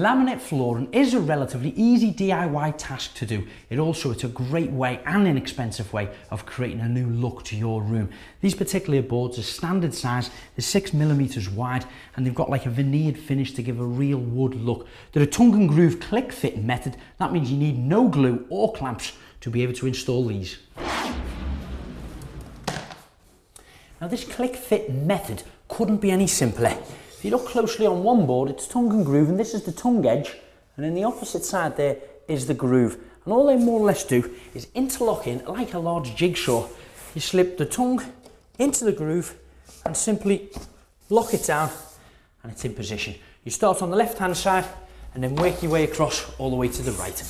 Laminate flooring is a relatively easy DIY task to do. It's a great way and inexpensive way of creating a new look to your room. These particular boards are standard size, they're 6mm wide, and they've got like a veneered finish to give a real wood look. They're a tongue and groove click fit method. That means you need no glue or clamps to be able to install these. Now this click fit method couldn't be any simpler. If you look closely on one board, it's tongue and groove, and this is the tongue edge, and then the opposite side there is the groove. And all they more or less do is interlock in like a large jigsaw. You slip the tongue into the groove and simply lock it down, and it's in position. You start on the left hand side and then work your way across all the way to the right.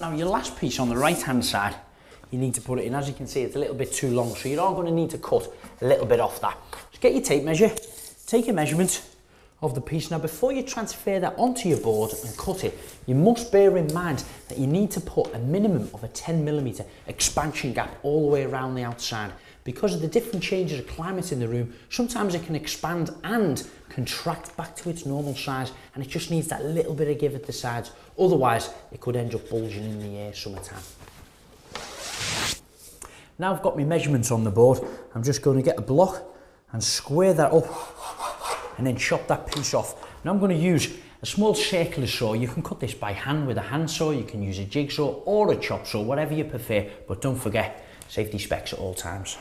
Now your last piece on the right hand side, you need to put it in. As you can see, it's a little bit too long, so you are going to need to cut a little bit off that. Just get your tape measure, take a measurement of the piece. Now before you transfer that onto your board and cut it, you must bear in mind that you need to put a minimum of a 10mm expansion gap all the way around the outside. Because of the different changes of climate in the room, sometimes it can expand and contract back to its normal size, and it just needs that little bit of give at the sides. Otherwise, it could end up bulging in the air summertime. Now I've got my measurements on the board, I'm just going to get a block and square that up and then chop that piece off. Now I'm going to use a small circular saw. You can cut this by hand with a handsaw, you can use a jigsaw or a chop saw, whatever you prefer, but don't forget safety specs at all times.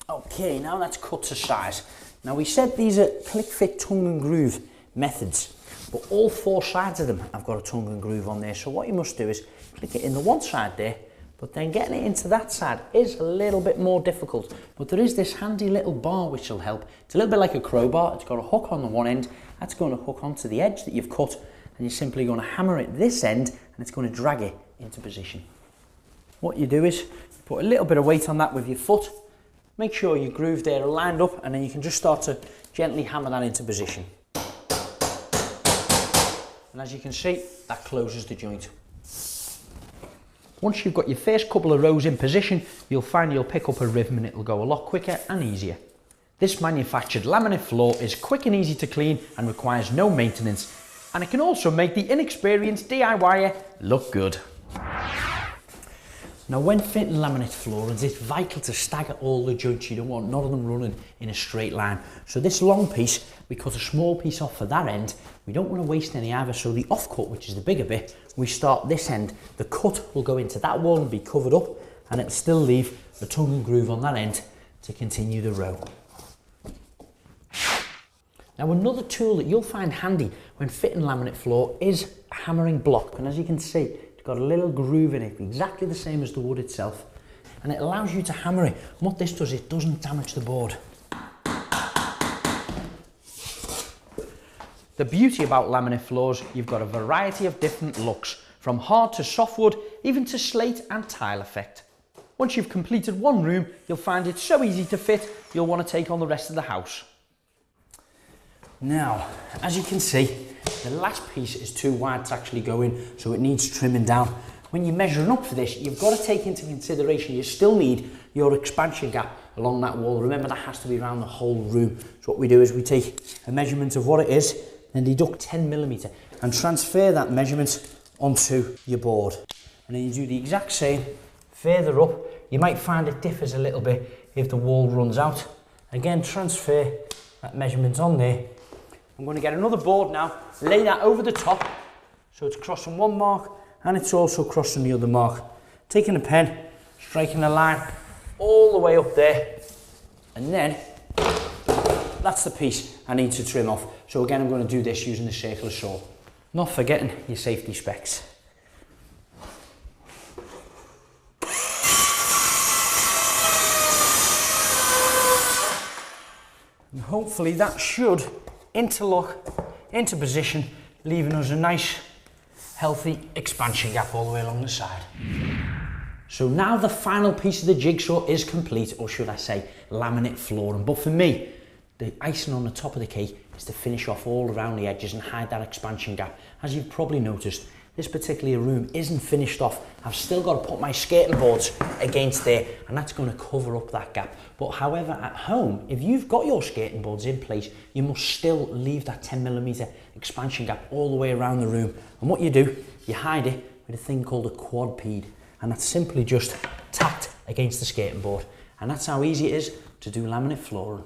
Okay, now that's cut to size. Now we said these are click fit tongue and groove methods, but all four sides of them have got a tongue and groove on there. So what you must do is click it in the one side there, but then getting it into that side is a little bit more difficult. But there is this handy little bar which will help. It's a little bit like a crowbar. It's got a hook on the one end, that's going to hook onto the edge that you've cut, and you're simply going to hammer it this end, and it's going to drag it into position. What you do is you put a little bit of weight on that with your foot, make sure your groove there are lined up, and then you can just start to gently hammer that into position. And as you can see, that closes the joint. Once you've got your first couple of rows in position, you'll find you'll pick up a rhythm and it'll go a lot quicker and easier. This manufactured laminate floor is quick and easy to clean and requires no maintenance, and it can also make the inexperienced DIYer look good. Now when fitting laminate floorings, it's vital to stagger all the joints. You don't want none of them running in a straight line. So this long piece, we cut a small piece off for that end. We don't want to waste any either, so the offcut, which is the bigger bit, we start this end. The cut will go into that wall and be covered up, and it'll still leave the tongue and groove on that end to continue the row. Now another tool that you'll find handy when fitting laminate floor is a hammering block, and as you can see, got a little groove in it, exactly the same as the wood itself, and it allows you to hammer it. And what this does, it doesn't damage the board. The beauty about laminate floors, you've got a variety of different looks, from hard to softwood, even to slate and tile effect. Once you've completed one room, you'll find it so easy to fit, you'll want to take on the rest of the house. Now, as you can see, the last piece is too wide to actually go in, so it needs trimming down. When you're measuring up for this, you've got to take into consideration you still need your expansion gap along that wall. Remember, that has to be around the whole room. So what we do is we take a measurement of what it is, then deduct 10mm and transfer that measurement onto your board. And then you do the exact same further up. You might find it differs a little bit if the wall runs out. Again, transfer that measurement on there. I'm going to get another board now, lay that over the top, so it's crossing one mark and it's also crossing the other mark. Taking a pen, striking a line all the way up there, and then that's the piece I need to trim off. So again, I'm going to do this using the circular saw. Not forgetting your safety specs. And hopefully that should interlock into position, leaving us a nice healthy expansion gap all the way along the side. So now the final piece of the jigsaw is complete, or should I say laminate flooring. But for me, the icing on the top of the cake is to finish off all around the edges and hide that expansion gap. As you've probably noticed, this particular room isn't finished off, I've still got to put my skating boards against there, and that's going to cover up that gap. But however, at home, if you've got your skating boards in place, you must still leave that 10mm expansion gap all the way around the room. And what you do, you hide it with a thing called a quad ped, and that's simply just tacked against the skating board. And that's how easy it is to do laminate flooring.